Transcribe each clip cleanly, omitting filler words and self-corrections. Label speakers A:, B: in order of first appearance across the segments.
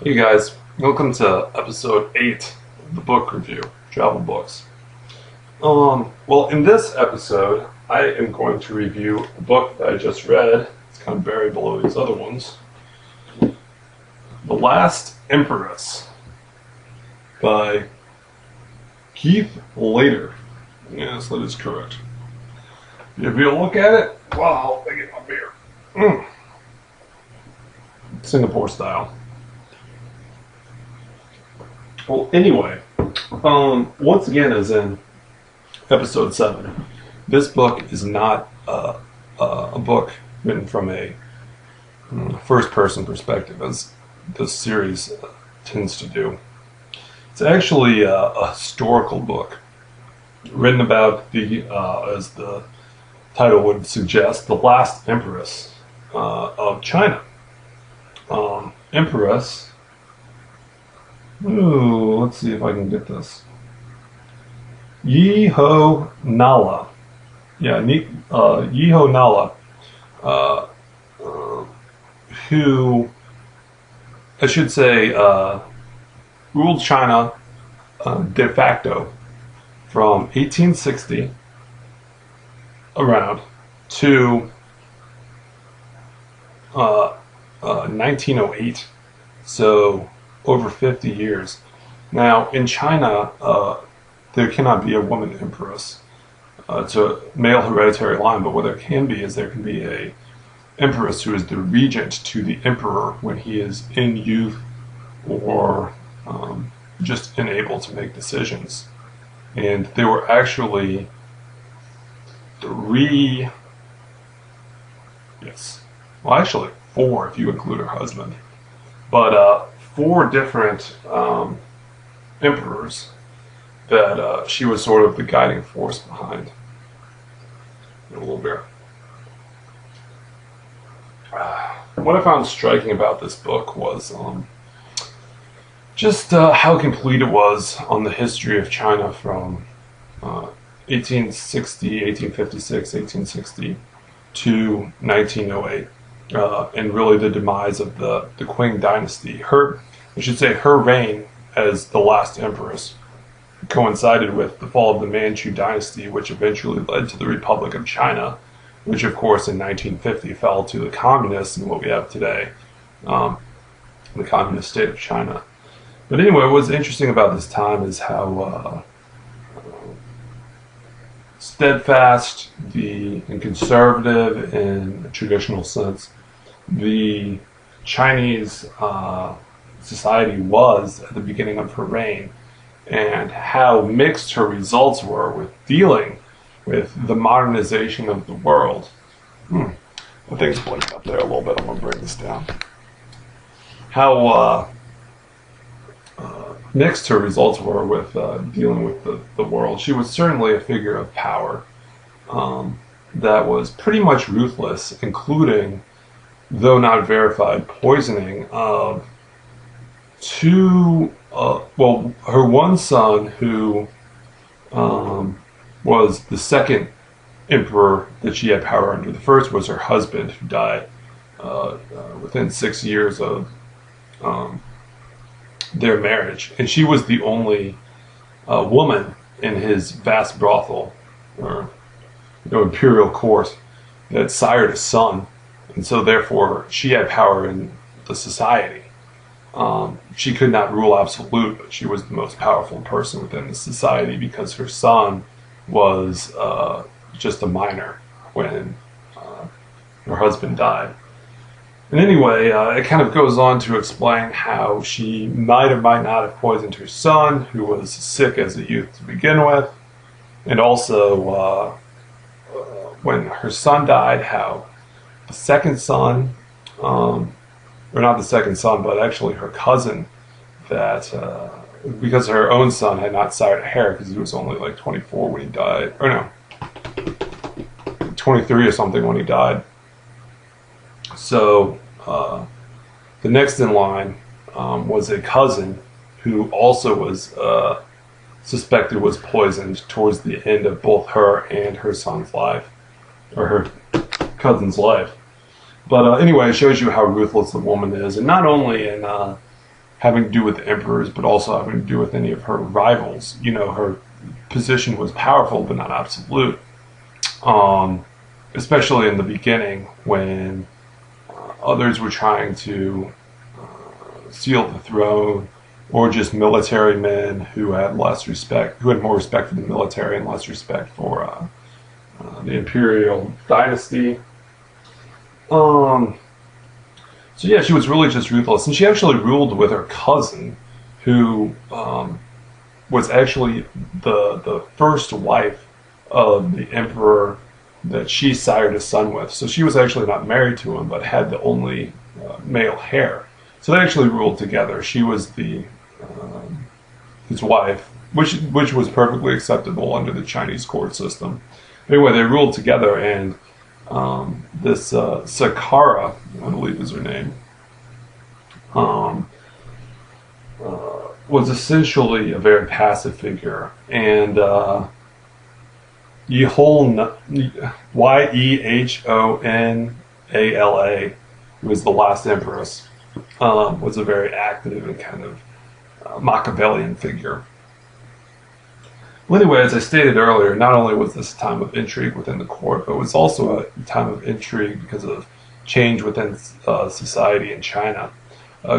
A: Hey guys, welcome to episode 8 of the book review, travel books. Well, in this episode, I am going to review a book that I just read. It's kind of buried below these other ones. The Last Empress by Keith Laidler. Yes, that is correct. If you look at it, wow, I get my beer. Singapore style. Well, anyway, once again, as in episode 7, this book is not a book written from a first-person perspective, as this series tends to do. It's actually a historical book written about as the title would suggest, the Last Empress of China. Empress. Ooh, let's see if I can get this. Yeho Nala. Yeah, Yeho Nala. Who, I should say, ruled China de facto from 1860 around to 1908. So over 50 years. Now, in China, there cannot be a woman empress. It's a male hereditary line, but what there can be is there can be a empress who is the regent to the emperor when he is in youth or just unable to make decisions. And there were actually four if you include her husband. But 4 different emperors that she was sort of the guiding force behind. A little bit. What I found striking about this book was just how complete it was on the history of China from 1856, 1860 to 1908. And really the demise of the Qing dynasty. Her reign as the last empress coincided with the fall of the Manchu dynasty, which eventually led to the Republic of China, which of course in 1950 fell to the communists and what we have today, the communist state of China. But anyway, what's interesting about this time is how steadfast and conservative in a traditional sense the Chinese society was at the beginning of her reign, and how mixed her results were with dealing with the modernization of the world. The thing's blinking up there a little bit. I'm going to bring this down. How mixed her results were with dealing with the world. She was certainly a figure of power that was pretty much ruthless, including, though not verified, poisoning of her one son, who was the second emperor that she had power under. The first was her husband, who died within 6 years of their marriage, and she was the only woman in his vast brothel, or imperial court, that sired a son, and so therefore she had power in the society. She could not rule absolute, but she was the most powerful person within the society because her son was just a minor when her husband died. And anyway, it kind of goes on to explain how she might or might not have poisoned her son, who was sick as a youth to begin with, and also when her son died, how the second son, or not the second son, but actually her cousin, that because her own son had not sired a hair because he was only like 24 when he died, or no, 23 or something when he died. So the next in line was a cousin who also was suspected was poisoned towards the end of both her and her son's life, or her cousin's life. But anyway, it shows you how ruthless the woman is, and not only in having to do with the emperors, but also having to do with any of her rivals. You know, her position was powerful, but not absolute. Especially in the beginning when others were trying to steal the throne, or just military men who had less respect, who had more respect for the military and less respect for the imperial dynasty. So yeah, she was really just ruthless, and she actually ruled with her cousin, who was actually the first wife of the emperor that she sired a son with. So she was actually not married to him, but had the only male heir. So they actually ruled together. She was his wife, which was perfectly acceptable under the Chinese court system. Anyway, they ruled together, and this Sakara, I believe is her name, was essentially a very passive figure, and Yehonala, who was the last empress, was a very active and kind of Machiavellian figure. Well, anyway, as I stated earlier, not only was this a time of intrigue within the court, but it was also a time of intrigue because of change within society in China.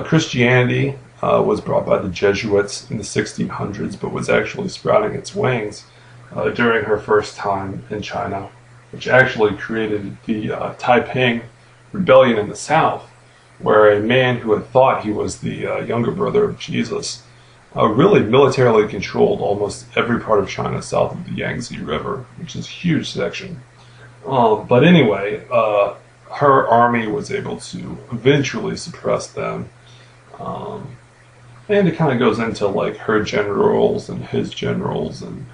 A: Christianity was brought by the Jesuits in the 1600s, but was actually sprouting its wings during her first time in China, which actually created the Taiping Rebellion in the south, where a man who had thought he was the younger brother of Jesus really militarily controlled almost every part of China south of the Yangtze River, which is a huge section. But anyway, her army was able to eventually suppress them. And it kind of goes into like her generals and his generals, and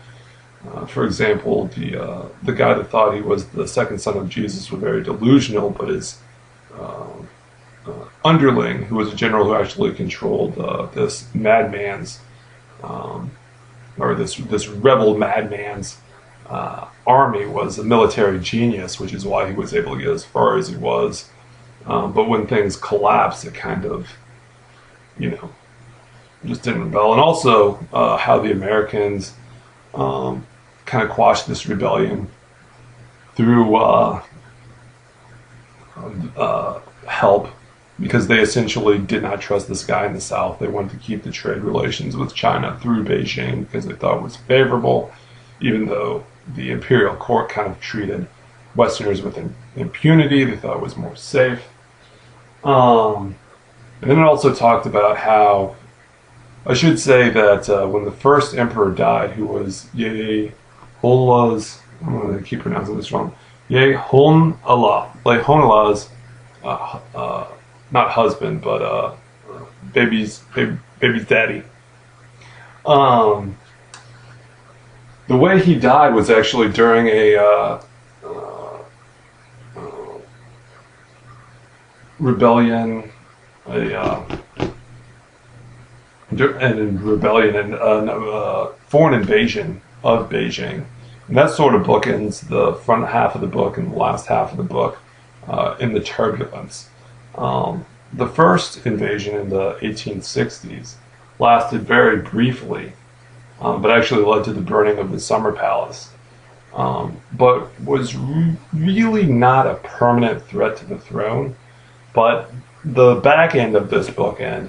A: for example, the guy that thought he was the second son of Jesus was very delusional, but his underling, who was a general who actually controlled this madman's, or this rebel madman's army, was a military genius, which is why he was able to get as far as he was. But when things collapsed, it kind of, just didn't rebel. And also how the Americans kind of quashed this rebellion through help, because they essentially did not trust this guy in the South. They wanted to keep the trade relations with China through Beijing because they thought it was favorable, even though the imperial court kind of treated Westerners with impunity. They thought it was more safe. And then it also talked about how, I should say that when the first emperor died, who was Yehonala's, I'm going to keep pronouncing this wrong, Yehonala's not husband, but baby's daddy. The way he died was actually during a rebellion, foreign invasion of Beijing. And that sort of bookends the front half of the book and the last half of the book in the turbulence. The first invasion in the 1860s lasted very briefly, but actually led to the burning of the Summer Palace, but was really not a permanent threat to the throne. But the back end of this bookend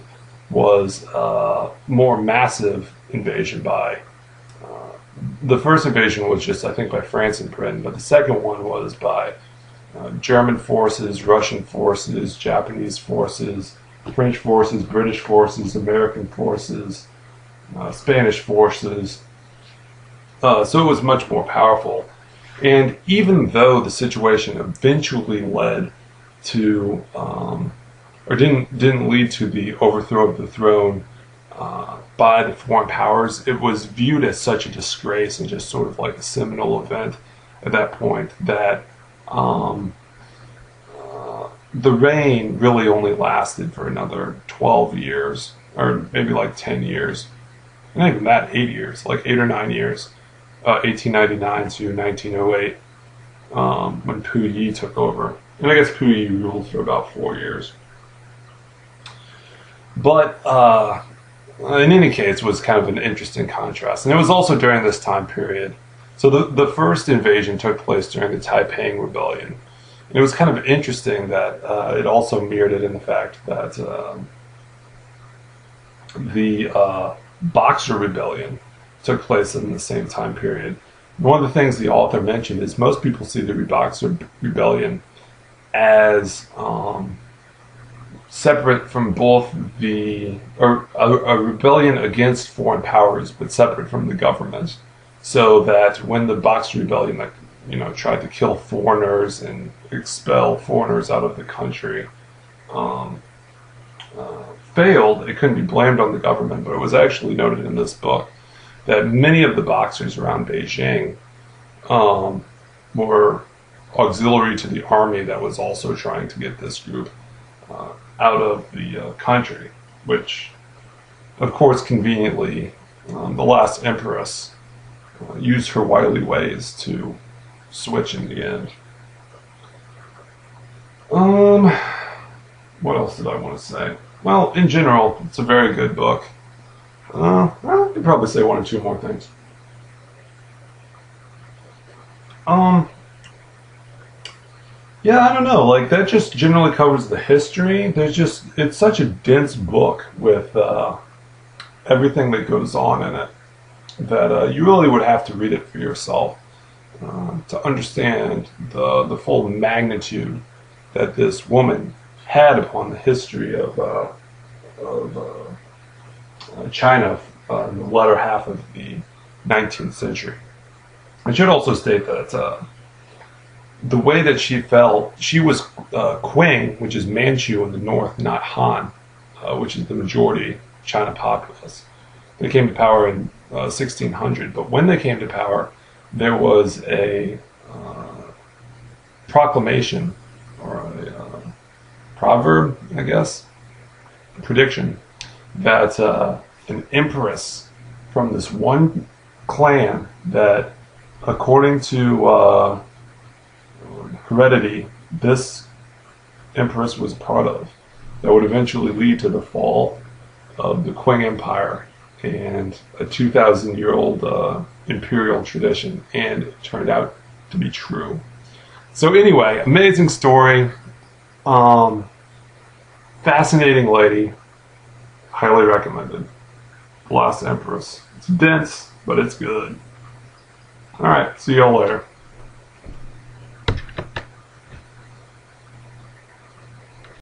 A: was more massive invasion by, the first invasion was just, I think, by France and Britain, but the second one was by German forces, Russian forces, Japanese forces, French forces, British forces, American forces, Spanish forces. So it was much more powerful. And even though the situation eventually led to, or didn't lead to the overthrow of the throne by the foreign powers, it was viewed as such a disgrace and just sort of like a seminal event at that point that the reign really only lasted for another 12 years, or maybe like 10 years. Not even that, 8 years, like 8 or 9 years. 1899 to 1908, when Pu Yi took over. And I guess Puyi ruled for about 4 years. But in any case, it was kind of an interesting contrast. And it was also during this time period. So the first invasion took place during the Taiping Rebellion. And it was kind of interesting that it also mirrored it in the fact that the Boxer Rebellion took place in the same time period. One of the things the author mentioned is most people see the Boxer Rebellion as separate from both a rebellion against foreign powers, but separate from the government. So that when the Boxer Rebellion, tried to kill foreigners and expel foreigners out of the country, failed, it couldn't be blamed on the government. But it was actually noted in this book that many of the Boxers around Beijing were auxiliary to the army that was also trying to get this group out of the country, which, of course, conveniently, the Last Empress used her wily ways to switch in the end. What else did I want to say? Well, in general, it's a very good book. Well, I could probably say one or two more things. Yeah, I don't know. Like, that just generally covers the history. It's such a dense book with everything that goes on in it that you really would have to read it for yourself to understand the full magnitude that this woman had upon the history of China in the latter half of the 19th century. I should also state that the way that she fell, she was Qing, which is Manchu in the north, not Han, which is the majority China populace. They came to power in 1600, but when they came to power, there was a proclamation, or a proverb, I guess, prediction, that an empress from this one clan that, according to heredity, this empress was part of, that would eventually lead to the fall of the Qing Empire and a 2,000-year-old imperial tradition, and it turned out to be true. So anyway, amazing story, fascinating lady, highly recommended. Last Empress. It's dense, but it's good. Alright, see y'all later.